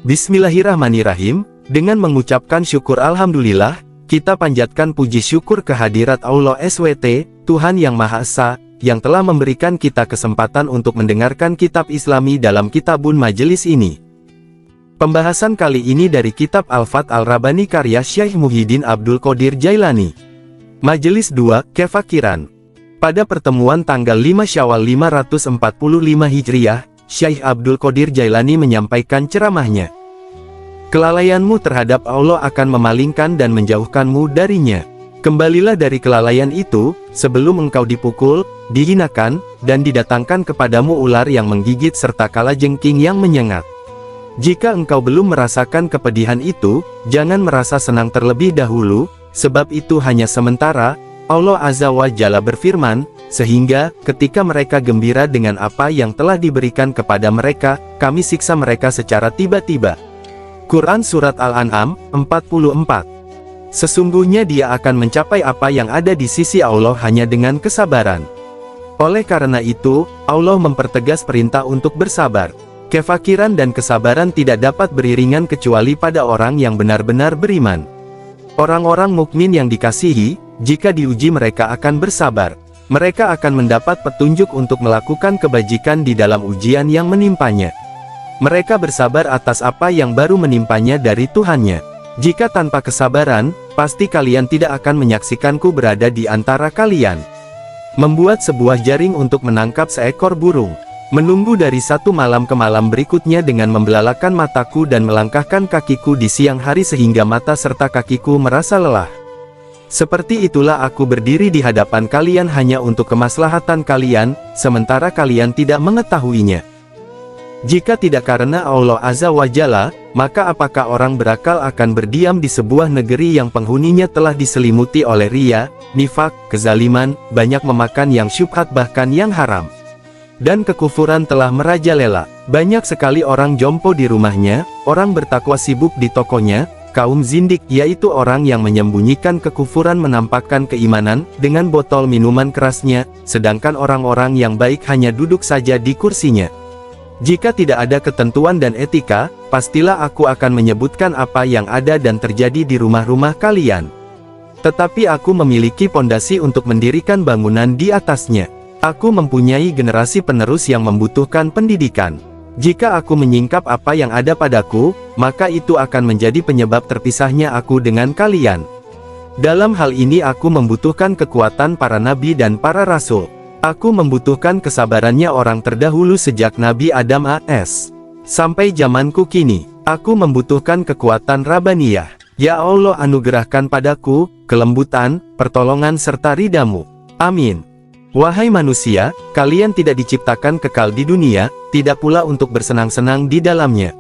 Bismillahirrahmanirrahim. Dengan mengucapkan syukur Alhamdulillah, kita panjatkan puji syukur kehadirat Allah SWT, Tuhan yang Maha Esa, yang telah memberikan kita kesempatan untuk mendengarkan kitab Islami dalam kitabun majelis ini. Pembahasan kali ini dari kitab Al-Fath Al-Rabbani karya Syekh Muhyiddin Abdul Qadir Jailani. Majelis 2, Kefakiran. Pada pertemuan tanggal 5 Syawal 545 Hijriah, Syekh Abdul Qadir Jailani menyampaikan ceramahnya. Kelalaianmu terhadap Allah akan memalingkan dan menjauhkanmu darinya. Kembalilah dari kelalaian itu, sebelum engkau dipukul, dihinakan, dan didatangkan kepadamu ular yang menggigit serta kalajengking yang menyengat. Jika engkau belum merasakan kepedihan itu, jangan merasa senang terlebih dahulu, sebab itu hanya sementara. Allah Azza wa Jalla berfirman, sehingga, ketika mereka gembira dengan apa yang telah diberikan kepada mereka, kami siksa mereka secara tiba-tiba. Quran Surat Al-An'am, 44. Sesungguhnya dia akan mencapai apa yang ada di sisi Allah hanya dengan kesabaran. Oleh karena itu, Allah mempertegas perintah untuk bersabar. Kefakiran dan kesabaran tidak dapat beriringan kecuali pada orang yang benar-benar beriman. Orang-orang mukmin yang dikasihi, jika diuji mereka akan bersabar. Mereka akan mendapat petunjuk untuk melakukan kebajikan di dalam ujian yang menimpanya. Mereka bersabar atas apa yang baru menimpanya dari Tuhannya. Jika tanpa kesabaran, pasti kalian tidak akan menyaksikanku berada di antara kalian. Membuat sebuah jaring untuk menangkap seekor burung. Menunggu dari satu malam ke malam berikutnya dengan membelalakan mataku dan melangkahkan kakiku di siang hari sehingga mata serta kakiku merasa lelah. Seperti itulah aku berdiri di hadapan kalian hanya untuk kemaslahatan kalian, sementara kalian tidak mengetahuinya. Jika tidak karena Allah Azza wa Jalla, maka apakah orang berakal akan berdiam di sebuah negeri yang penghuninya telah diselimuti oleh riya, nifak, kezaliman, banyak memakan yang syubhat bahkan yang haram, dan kekufuran telah merajalela. Banyak sekali orang jompo di rumahnya, orang bertakwa sibuk di tokonya, kaum zindik yaitu orang yang menyembunyikan kekufuran menampakkan keimanan dengan botol minuman kerasnya, sedangkan orang-orang yang baik hanya duduk saja di kursinya. Jika tidak ada ketentuan dan etika, pastilah aku akan menyebutkan apa yang ada dan terjadi di rumah-rumah kalian. Tetapi aku memiliki pondasi untuk mendirikan bangunan di atasnya. Aku mempunyai generasi penerus yang membutuhkan pendidikan. Jika aku menyingkap apa yang ada padaku, maka itu akan menjadi penyebab terpisahnya aku dengan kalian. Dalam hal ini aku membutuhkan kekuatan para nabi dan para rasul. Aku membutuhkan kesabarannya orang terdahulu sejak Nabi Adam AS. Sampai zamanku kini, aku membutuhkan kekuatan Rabbaniyah. Ya Allah anugerahkan padaku, kelembutan, pertolongan serta ridhamu. Amin. Wahai manusia, kalian tidak diciptakan kekal di dunia, tidak pula untuk bersenang-senang di dalamnya.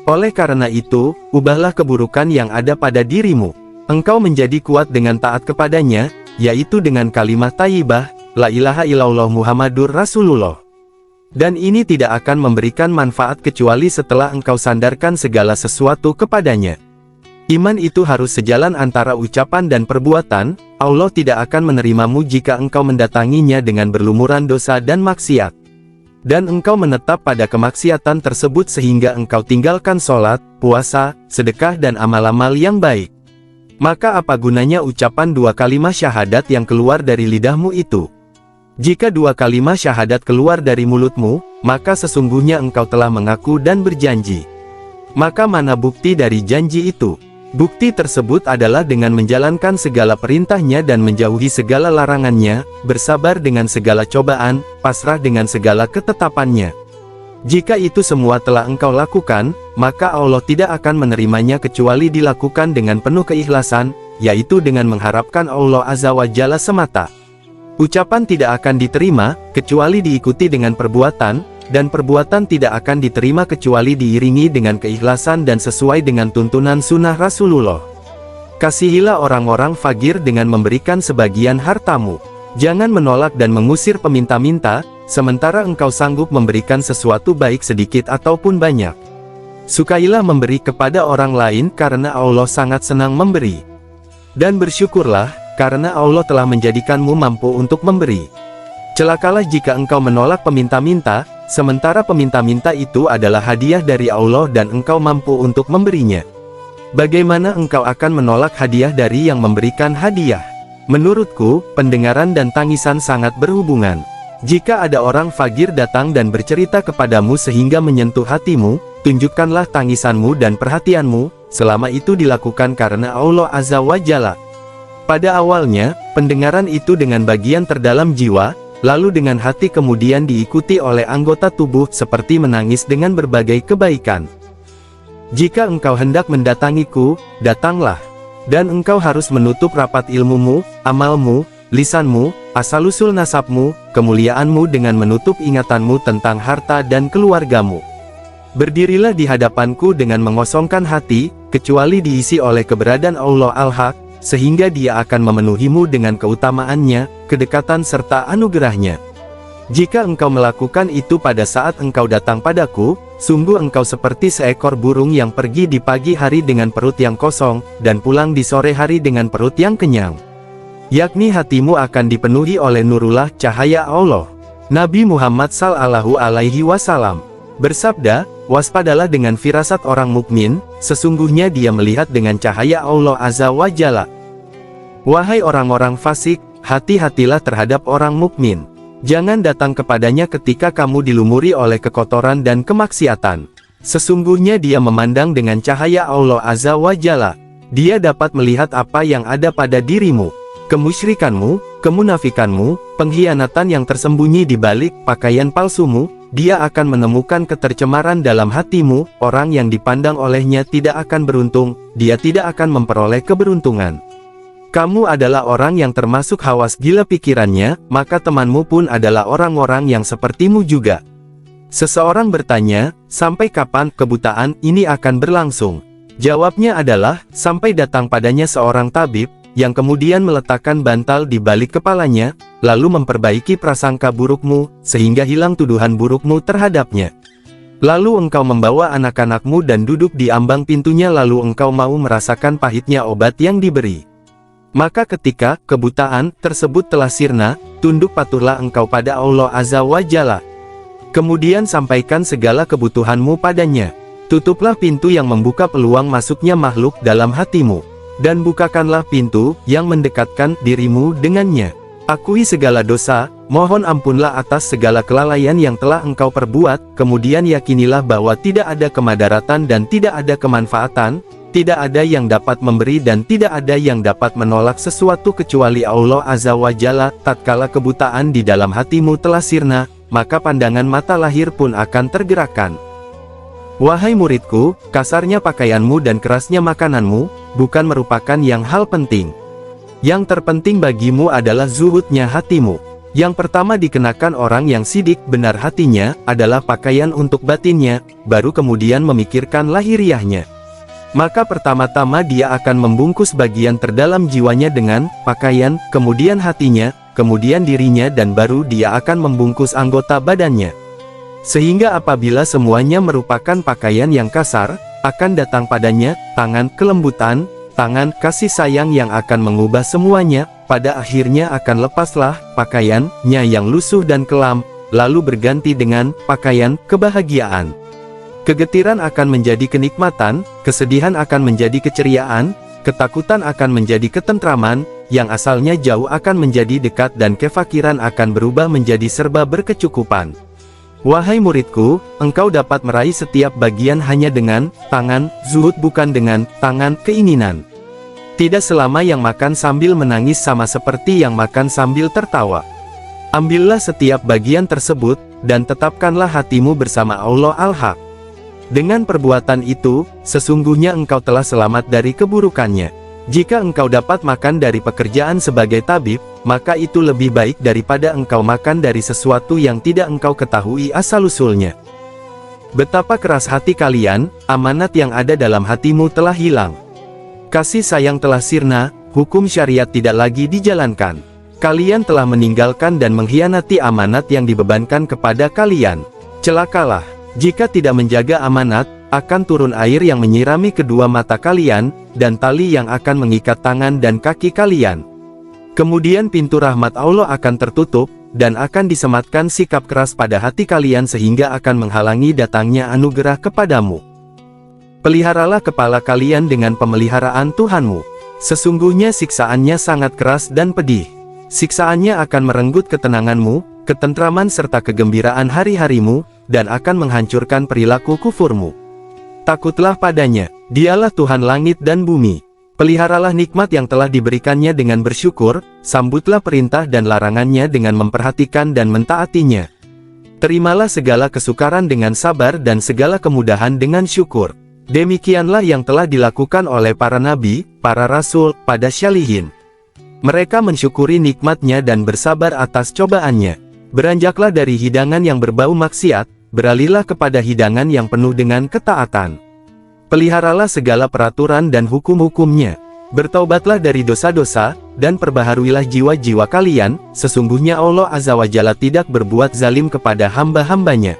Oleh karena itu, ubahlah keburukan yang ada pada dirimu. Engkau menjadi kuat dengan taat kepadanya, yaitu dengan kalimat thayyibah, La ilaha illallah Muhammadur Rasulullah. Dan ini tidak akan memberikan manfaat kecuali setelah engkau sandarkan segala sesuatu kepadanya. Iman itu harus sejalan antara ucapan dan perbuatan. Allah tidak akan menerimamu jika engkau mendatanginya dengan berlumuran dosa dan maksiat. Dan engkau menetap pada kemaksiatan tersebut sehingga engkau tinggalkan sholat, puasa, sedekah dan amal-amal yang baik. Maka apa gunanya ucapan dua kalimat syahadat yang keluar dari lidahmu itu? Jika dua kalimat syahadat keluar dari mulutmu, maka sesungguhnya engkau telah mengaku dan berjanji. Maka mana bukti dari janji itu? Bukti tersebut adalah dengan menjalankan segala perintahnya dan menjauhi segala larangannya, bersabar dengan segala cobaan, pasrah dengan segala ketetapannya. Jika itu semua telah engkau lakukan, maka Allah tidak akan menerimanya kecuali dilakukan dengan penuh keikhlasan, yaitu dengan mengharapkan Allah Azza wa Jalla semata. Ucapan tidak akan diterima, kecuali diikuti dengan perbuatan, dan perbuatan tidak akan diterima kecuali diiringi dengan keikhlasan dan sesuai dengan tuntunan sunnah Rasulullah. Kasihilah orang-orang fakir dengan memberikan sebagian hartamu. Jangan menolak dan mengusir peminta-minta, sementara engkau sanggup memberikan sesuatu baik sedikit ataupun banyak. Sukailah memberi kepada orang lain karena Allah sangat senang memberi. Dan bersyukurlah, karena Allah telah menjadikanmu mampu untuk memberi. Celakalah jika engkau menolak peminta-minta, sementara peminta-minta itu adalah hadiah dari Allah dan engkau mampu untuk memberinya. Bagaimana engkau akan menolak hadiah dari yang memberikan hadiah? Menurutku, pendengaran dan tangisan sangat berhubungan. Jika ada orang fakir datang dan bercerita kepadamu sehingga menyentuh hatimu, tunjukkanlah tangisanmu dan perhatianmu, selama itu dilakukan karena Allah Azza wa Jalla. Pada awalnya, pendengaran itu dengan bagian terdalam jiwa, lalu dengan hati kemudian diikuti oleh anggota tubuh seperti menangis dengan berbagai kebaikan. Jika engkau hendak mendatangiku, datanglah. Dan engkau harus menutup rapat ilmumu, amalmu, lisanmu, asal-usul nasabmu, kemuliaanmu dengan menutup ingatanmu tentang harta dan keluargamu. Berdirilah di hadapanku dengan mengosongkan hati, kecuali diisi oleh keberadaan Allah Al-Haq, sehingga Dia akan memenuhimu dengan keutamaannya, kedekatan serta anugerahnya. Jika engkau melakukan itu pada saat engkau datang padaku, sungguh engkau seperti seekor burung yang pergi di pagi hari dengan perut yang kosong, dan pulang di sore hari dengan perut yang kenyang. Yakni hatimu akan dipenuhi oleh nurullah cahaya Allah. Nabi Muhammad Sallallahu Alaihi Wasallam bersabda, waspadalah dengan firasat orang mukmin, sesungguhnya dia melihat dengan cahaya Allah Azza wa Jalla. Wahai orang-orang fasik, hati-hatilah terhadap orang mukmin. Jangan datang kepadanya ketika kamu dilumuri oleh kekotoran dan kemaksiatan. Sesungguhnya dia memandang dengan cahaya Allah Azza wa Jalla. Dia dapat melihat apa yang ada pada dirimu, kemusyrikanmu, kemunafikanmu, pengkhianatan yang tersembunyi di balik pakaian palsumu. Dia akan menemukan ketercemaran dalam hatimu. Orang yang dipandang olehnya tidak akan beruntung, dia tidak akan memperoleh keberuntungan. Kamu adalah orang yang termasuk hawas gila pikirannya, maka temanmu pun adalah orang-orang yang sepertimu juga. Seseorang bertanya, sampai kapan kebutaan ini akan berlangsung? Jawabnya adalah, sampai datang padanya seorang tabib, yang kemudian meletakkan bantal di balik kepalanya, lalu memperbaiki prasangka burukmu, sehingga hilang tuduhan burukmu terhadapnya. Lalu engkau membawa anak-anakmu dan duduk di ambang pintunya lalu engkau mau merasakan pahitnya obat yang diberi. Maka ketika kebutaan tersebut telah sirna, tunduk patuhlah engkau pada Allah Azza wa Jalla. Kemudian sampaikan segala kebutuhanmu padanya. Tutuplah pintu yang membuka peluang masuknya makhluk dalam hatimu. Dan bukakanlah pintu yang mendekatkan dirimu dengannya. Akui segala dosa, mohon ampunlah atas segala kelalaian yang telah engkau perbuat, kemudian yakinilah bahwa tidak ada kemadaratan dan tidak ada kemanfaatan, tidak ada yang dapat memberi dan tidak ada yang dapat menolak sesuatu kecuali Allah Azza wa Jalla. Tatkala kebutaan di dalam hatimu telah sirna, maka pandangan mata lahir pun akan tergerakkan. Wahai muridku, kasarnya pakaianmu dan kerasnya makananmu, bukan merupakan yang hal penting. Yang terpenting bagimu adalah zuhudnya hatimu. Yang pertama dikenakan orang yang sidik benar hatinya, adalah pakaian untuk batinnya, baru kemudian memikirkan lahiriahnya. Maka pertama-tama dia akan membungkus bagian terdalam jiwanya dengan pakaian, kemudian hatinya, kemudian dirinya dan baru dia akan membungkus anggota badannya. Sehingga apabila semuanya merupakan pakaian yang kasar, akan datang padanya tangan kelembutan, tangan kasih sayang yang akan mengubah semuanya. Pada akhirnya akan lepaslah pakaiannya yang lusuh dan kelam, lalu berganti dengan pakaian kebahagiaan. Kegetiran akan menjadi kenikmatan, kesedihan akan menjadi keceriaan, ketakutan akan menjadi ketentraman, yang asalnya jauh akan menjadi dekat dan kefakiran akan berubah menjadi serba berkecukupan. Wahai muridku, engkau dapat meraih setiap bagian hanya dengan tangan zuhud, bukan dengan tangan keinginan. Tidak selama yang makan sambil menangis sama seperti yang makan sambil tertawa. Ambillah setiap bagian tersebut, dan tetapkanlah hatimu bersama Allah Al-Haq. Dengan perbuatan itu, sesungguhnya engkau telah selamat dari keburukannya. Jika engkau dapat makan dari pekerjaan sebagai tabib, maka itu lebih baik daripada engkau makan dari sesuatu yang tidak engkau ketahui asal-usulnya. Betapa keras hati kalian, amanat yang ada dalam hatimu telah hilang. Kasih sayang telah sirna, hukum syariat tidak lagi dijalankan. Kalian telah meninggalkan dan mengkhianati amanat yang dibebankan kepada kalian. Celakalah! Jika tidak menjaga amanat, akan turun air yang menyirami kedua mata kalian, dan tali yang akan mengikat tangan dan kaki kalian. Kemudian pintu rahmat Allah akan tertutup, dan akan disematkan sikap keras pada hati kalian sehingga akan menghalangi datangnya anugerah kepadamu. Peliharalah kepala kalian dengan pemeliharaan Tuhanmu. Sesungguhnya siksaannya sangat keras dan pedih. Siksaannya akan merenggut ketenanganmu, ketentraman serta kegembiraan hari-harimu, dan akan menghancurkan perilaku kufurmu. Takutlah padanya, Dialah Tuhan langit dan bumi. Peliharalah nikmat yang telah diberikannya dengan bersyukur, sambutlah perintah dan larangannya dengan memperhatikan dan mentaatinya. Terimalah segala kesukaran dengan sabar dan segala kemudahan dengan syukur. Demikianlah yang telah dilakukan oleh para nabi, para rasul, pada syalihin. Mereka mensyukuri nikmatnya dan bersabar atas cobaannya. Beranjaklah dari hidangan yang berbau maksiat, beralihlah kepada hidangan yang penuh dengan ketaatan. Peliharalah segala peraturan dan hukum-hukumnya. Bertaubatlah dari dosa-dosa, dan perbaharuilah jiwa-jiwa kalian, sesungguhnya Allah Azza wa Jalla tidak berbuat zalim kepada hamba-hambanya.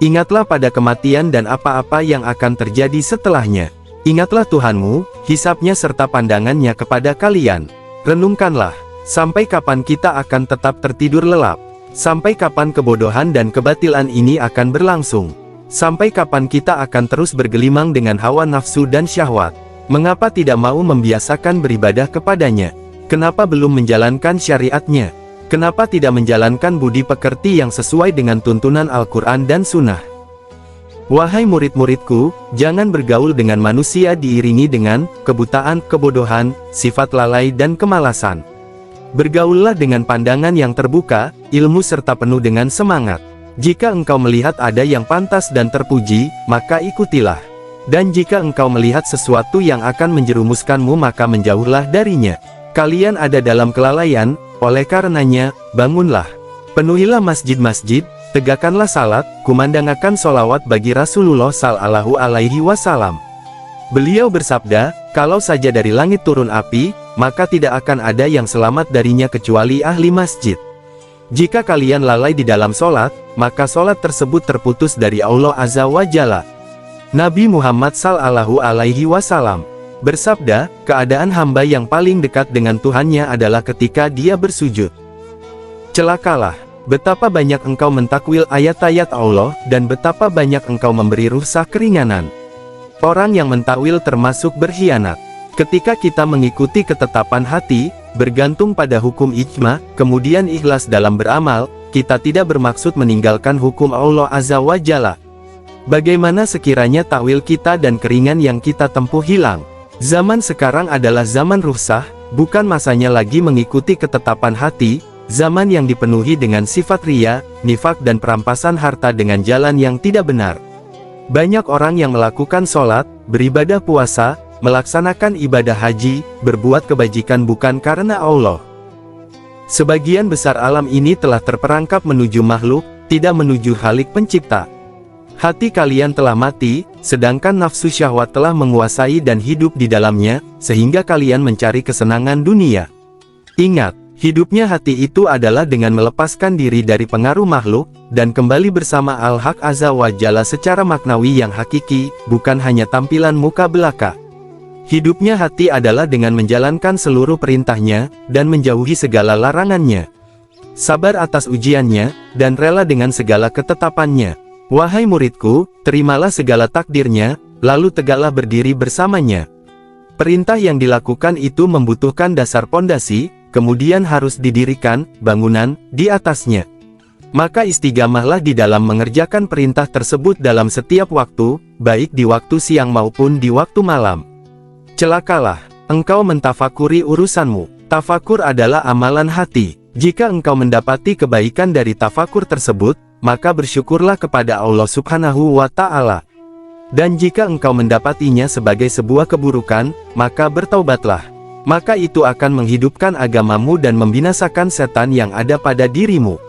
Ingatlah pada kematian dan apa-apa yang akan terjadi setelahnya. Ingatlah Tuhanmu, hisabnya serta pandangannya kepada kalian. Renungkanlah, sampai kapan kita akan tetap tertidur lelap? Sampai kapan kebodohan dan kebatilan ini akan berlangsung? Sampai kapan kita akan terus bergelimang dengan hawa nafsu dan syahwat? Mengapa tidak mau membiasakan beribadah kepadanya? Kenapa belum menjalankan syariatnya? Kenapa tidak menjalankan budi pekerti yang sesuai dengan tuntunan Al-Quran dan Sunnah? Wahai murid-muridku, jangan bergaul dengan manusia diiringi dengan kebutaan, kebodohan, sifat lalai dan kemalasan. Bergaullah dengan pandangan yang terbuka, ilmu serta penuh dengan semangat. Jika engkau melihat ada yang pantas dan terpuji, maka ikutilah. Dan jika engkau melihat sesuatu yang akan menjerumuskanmu, maka menjauhlah darinya. Kalian ada dalam kelalaian, oleh karenanya, bangunlah. Penuhilah masjid-masjid, tegakkanlah salat, kumandangkan solawat bagi Rasulullah Sallallahu Alaihi Wasallam. Beliau bersabda, kalau saja dari langit turun api, maka tidak akan ada yang selamat darinya kecuali ahli masjid. Jika kalian lalai di dalam solat, maka solat tersebut terputus dari Allah Azza wa Jalla. Nabi Muhammad Sallallahu Alaihi Wasallam bersabda, keadaan hamba yang paling dekat dengan Tuhannya adalah ketika dia bersujud. Celakalah, betapa banyak engkau mentakwil ayat-ayat Allah, dan betapa banyak engkau memberi rukhsah keringanan. Orang yang mentakwil termasuk berkhianat. Ketika kita mengikuti ketetapan hati, bergantung pada hukum ijma, kemudian ikhlas dalam beramal, kita tidak bermaksud meninggalkan hukum Allah Azza wa Jalla. Bagaimana sekiranya takwil kita dan keringan yang kita tempuh hilang? Zaman sekarang adalah zaman rukhsah, bukan masanya lagi mengikuti ketetapan hati, zaman yang dipenuhi dengan sifat riya, nifak dan perampasan harta dengan jalan yang tidak benar. Banyak orang yang melakukan sholat, beribadah puasa, melaksanakan ibadah haji, berbuat kebajikan bukan karena Allah. Sebagian besar alam ini telah terperangkap menuju makhluk, tidak menuju Khalik pencipta. Hati kalian telah mati, sedangkan nafsu syahwat telah menguasai dan hidup di dalamnya, sehingga kalian mencari kesenangan dunia. Ingat, hidupnya hati itu adalah dengan melepaskan diri dari pengaruh makhluk, dan kembali bersama Al-Haq Azza wa Jalla secara maknawi yang hakiki, bukan hanya tampilan muka belaka. Hidupnya hati adalah dengan menjalankan seluruh perintahnya, dan menjauhi segala larangannya. Sabar atas ujiannya, dan rela dengan segala ketetapannya. Wahai muridku, terimalah segala takdirnya, lalu tegaklah berdiri bersamanya. Perintah yang dilakukan itu membutuhkan dasar pondasi, kemudian harus didirikan bangunan di atasnya. Maka istiqamahlah di dalam mengerjakan perintah tersebut dalam setiap waktu, baik di waktu siang maupun di waktu malam. Celakalah, engkau mentafakuri urusanmu. Tafakur adalah amalan hati. Jika engkau mendapati kebaikan dari tafakur tersebut, maka bersyukurlah kepada Allah Subhanahu wa Ta'ala. Dan jika engkau mendapatinya sebagai sebuah keburukan, maka bertaubatlah. Maka itu akan menghidupkan agamamu dan membinasakan setan yang ada pada dirimu.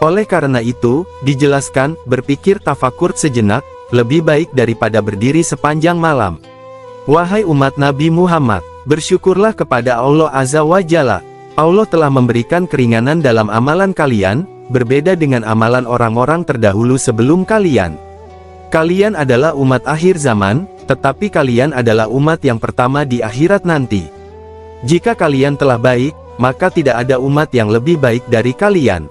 Oleh karena itu, dijelaskan, berpikir tafakur sejenak, lebih baik daripada berdiri sepanjang malam. Wahai umat Nabi Muhammad, bersyukurlah kepada Allah Azza wa Jalla. Allah telah memberikan keringanan dalam amalan kalian, berbeda dengan amalan orang-orang terdahulu sebelum kalian. Kalian adalah umat akhir zaman, tetapi kalian adalah umat yang pertama di akhirat nanti. Jika kalian telah baik, maka tidak ada umat yang lebih baik dari kalian.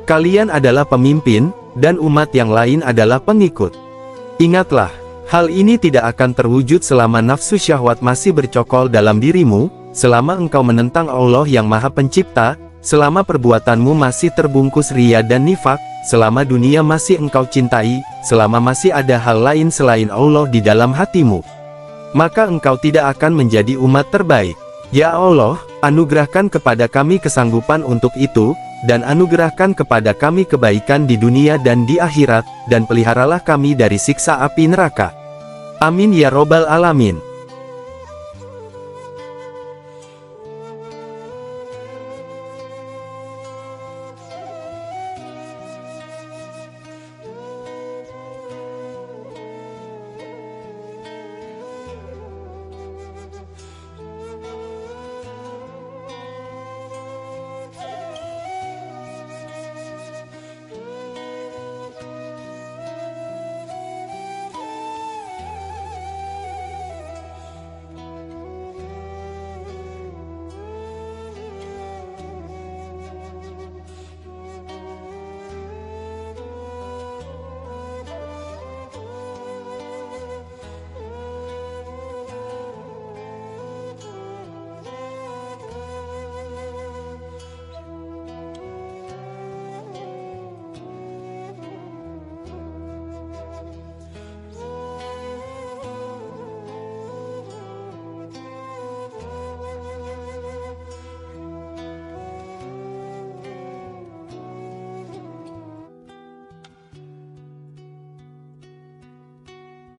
Kalian adalah pemimpin, dan umat yang lain adalah pengikut. Ingatlah, hal ini tidak akan terwujud selama nafsu syahwat masih bercokol dalam dirimu, selama engkau menentang Allah yang Maha Pencipta, selama perbuatanmu masih terbungkus ria dan nifak, selama dunia masih engkau cintai, selama masih ada hal lain selain Allah di dalam hatimu. Maka engkau tidak akan menjadi umat terbaik. Ya Allah, anugerahkan kepada kami kesanggupan untuk itu, dan anugerahkan kepada kami kebaikan di dunia dan di akhirat, dan peliharalah kami dari siksa api neraka. Amin ya robbal alamin.